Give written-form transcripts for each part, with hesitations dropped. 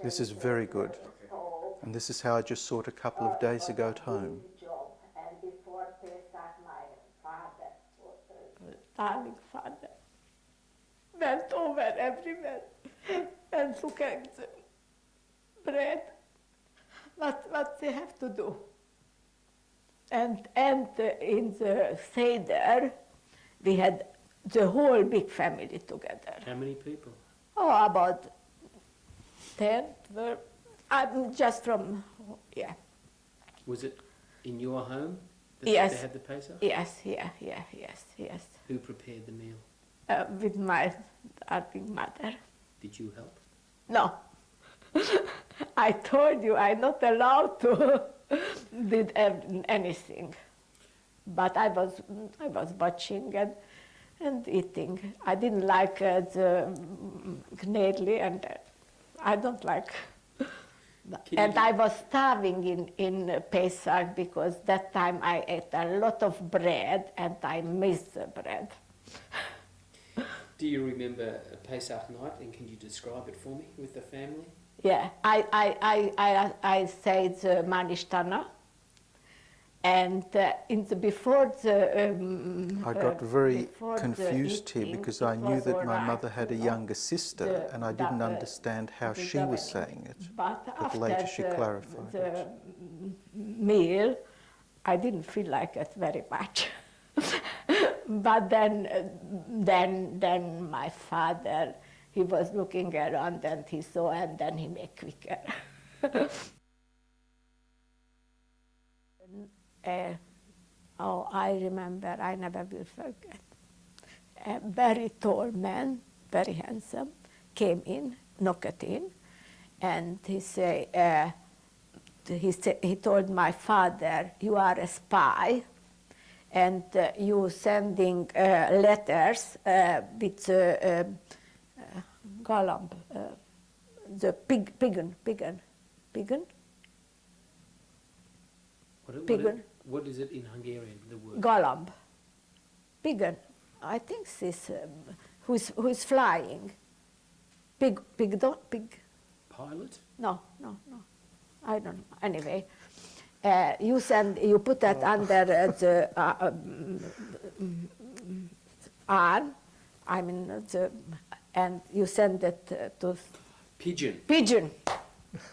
This is very good. And this is how I just saw it a couple of days ago at home. And before Pesach, my father, darling father, went over everywhere and took the bread, what they have to do. And in the Seder, we had the whole big family together. How many people? Oh, about 10, 12. I'm just from, yeah. Was it in your home that Yes. they had the Pesach? Yes, yes. Who prepared the meal? With my darling mother. Did you help? No. I told you I'm not allowed to did anything. But I was watching and eating. I didn't like the gnedli, and I don't like. And I was starving in Pesach because that time I ate a lot of bread and I missed the bread. Do you remember a Pesach night, and can you describe it for me with the family? Yeah, I said the Manishtana, and before the I got very before the confused here eating, because I it knew was that all my right, mother had a you know, younger sister and I didn't understand how the she was davening. saying it. But But later after she clarified the it. meal, I didn't feel like it very much. But then my father, he was looking around and he saw, and then he made quicker. I remember, I never will forget. A very tall man, very handsome, came in, knocked in, and he told my father, "You are a spy, and you sending letters with galamb, the pigeon. What is it in Hungarian, the word? Galamb, pigeon. I think this who's flying. Pig. Pilot? No. I don't know. Anyway, you put that under the arm. I mean and you send it to Pigeon.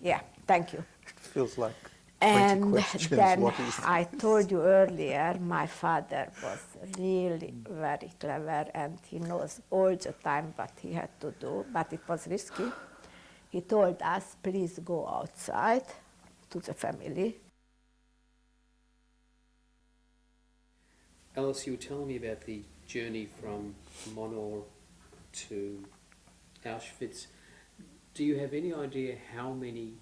Yeah, thank you. It feels like 20 And questions. then What is I this? told you earlier, my father was really very clever and he knows all the time what he had to do, but it was risky. He told us, please go outside to the family. Alice, you were telling me about the journey from Monor to Auschwitz. Do you have any idea how many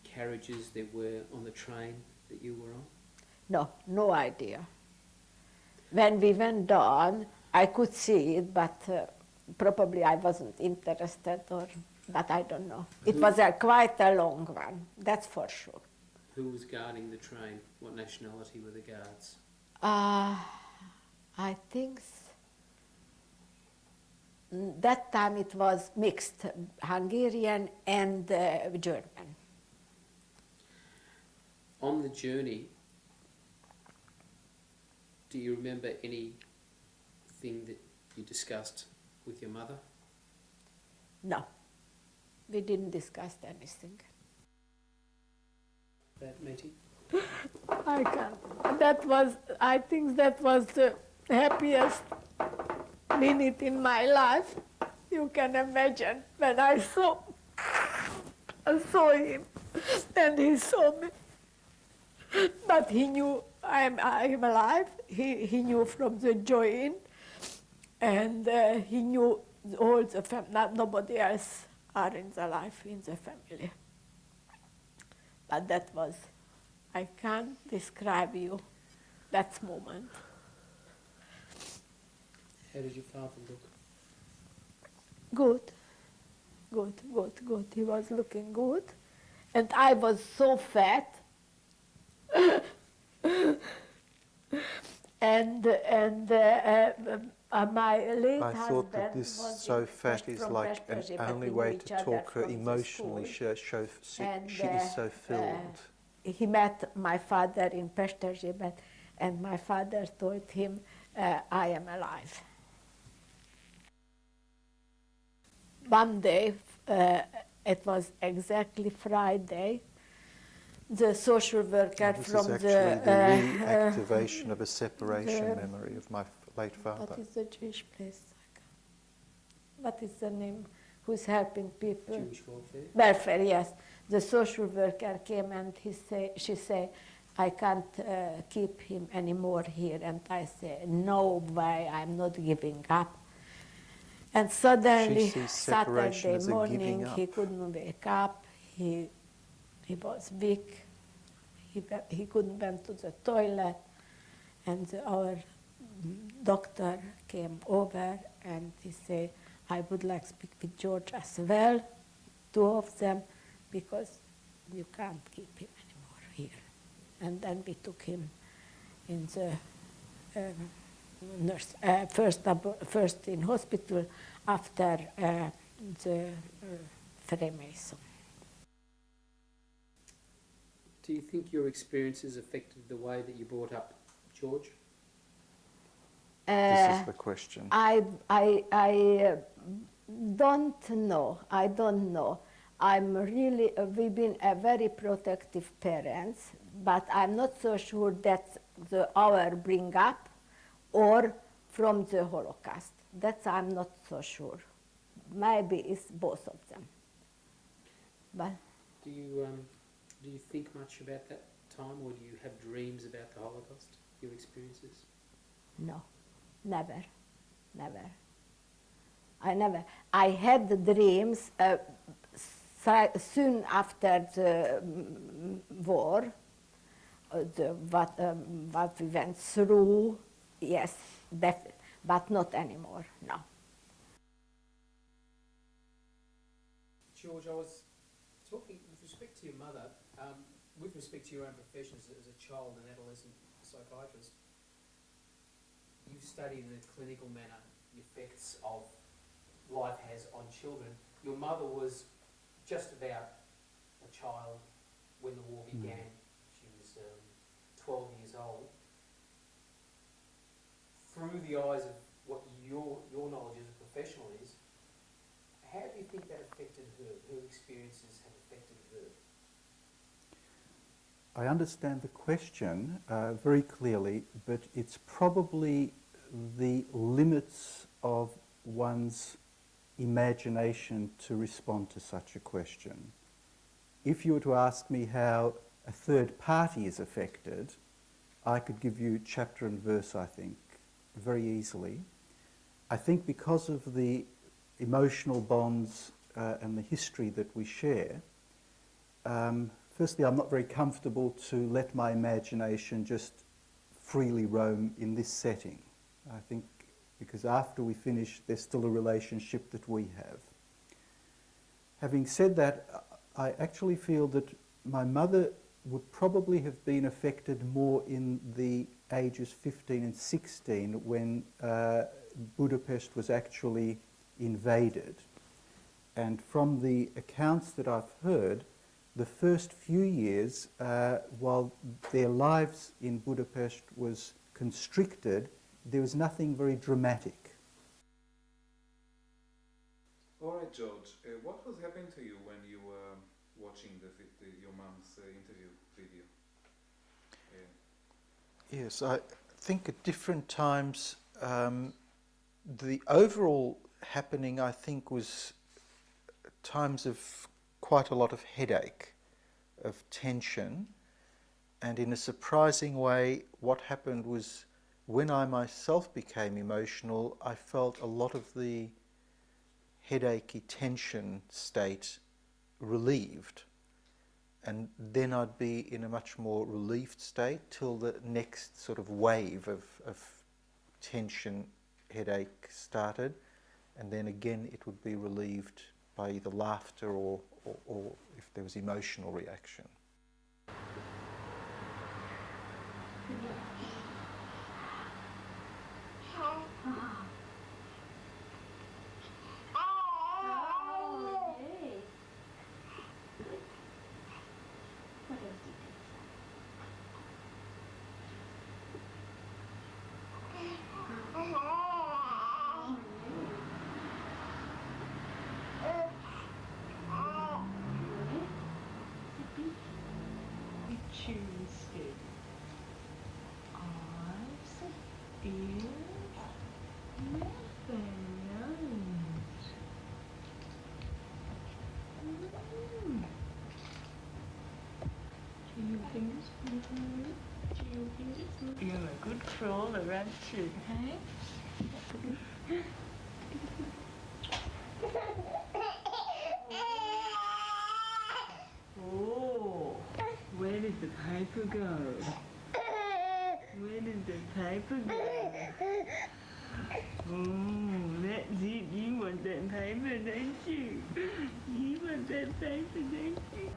carriages there were on the train that you were on? No idea. When we went down, I could see it, but probably I wasn't interested, but I don't know. It was quite a long one, that's for sure. Who was guarding the train? What nationality were the guards? I think that time it was mixed, Hungarian and German. On the journey, do you remember anything that you discussed with your mother? No, we didn't discuss anything. That meeting? I can't. I think that was the happiest minute in my life. You can imagine when I saw him and he saw me. But he knew I'm alive. He knew from the join, and he knew all the family. Nobody else are in the life in the family. But that was, I can't describe you that moment. How did your father look? Good. He was looking good, and I was so fat. and My late I thought that husband this was so in fat is from like an Pesterzsébet, but only we way knew to each other talk her from the emotionally. school. She is so filled. He met my father in Pesterzsébet, and my father told him, I am alive. One day, it was exactly Friday, the social worker This from is actually the reactivation of a separation memory of my late father. What is the Jewish place? What is the name? Who's helping people? Jewish welfare? Welfare, yes. The social worker came and she said, I can't keep him anymore here. And I said, no way, I'm not giving up. And suddenly, She sees separation Saturday as a morning, giving he up. couldn't wake up. He was weak. He couldn't went to the toilet. And our doctor came over and he said, I would like to speak with George as well, two of them, because you can't keep him anymore here. And then we took him in the first in hospital, after the Freemason. Do you think your experiences affected the way that you brought up George? This is the question. I don't know. I don't know. We've been a very protective parents, but I'm not so sure that's our bring up or from the Holocaust. That's I'm not so sure. Maybe it's both of them. But Do you think much about that time, or do you have dreams about the Holocaust, your experiences? no, never. I had the dreams soon after the war, what we went through, yes, but not anymore, no. George, I was talking with respect to your mother, with respect to your own profession as a child and adolescent psychiatrist. You've studied in a clinical manner the effects of life has on children. Your mother was just about a child when the war began. She was 12 years old. Through the eyes of what your knowledge as a professional is, how do you think that affected her? Her experiences have affected her? I understand the question very clearly, but it's probably the limits of one's imagination to respond to such a question. If you were to ask me how a third party is affected, I could give you chapter and verse, I think, very easily. I think because of the emotional bonds and the history that we share, firstly, I'm not very comfortable to let my imagination just freely roam in this setting. I think because after we finish, there's still a relationship that we have. Having said that, I actually feel that my mother would probably have been affected more in the ages 15 and 16 when Budapest was actually invaded. And from the accounts that I've heard, the first few years, while their lives in Budapest was constricted, there was nothing very dramatic. All right, George, what was happening to you when you were watching your mom's interview video? Yes, I think at different times, the overall happening, I think, was times of quite a lot of headache, of tension, and in a surprising way, what happened was when I myself became emotional, I felt a lot of the headachy tension state relieved, and then I'd be in a much more relieved state till the next sort of wave of tension headache started, and then again it would be relieved by either laughter or if there was emotional reaction. Tuesday. Eyes, ears, mouth and nose. Do you think it's good? Do you think it's good? You're a good crawler, aren't you, hey? Oh, where did the paper go? Where did the paper go? Oh, that's it. You want that paper, don't you? You want that paper, don't you?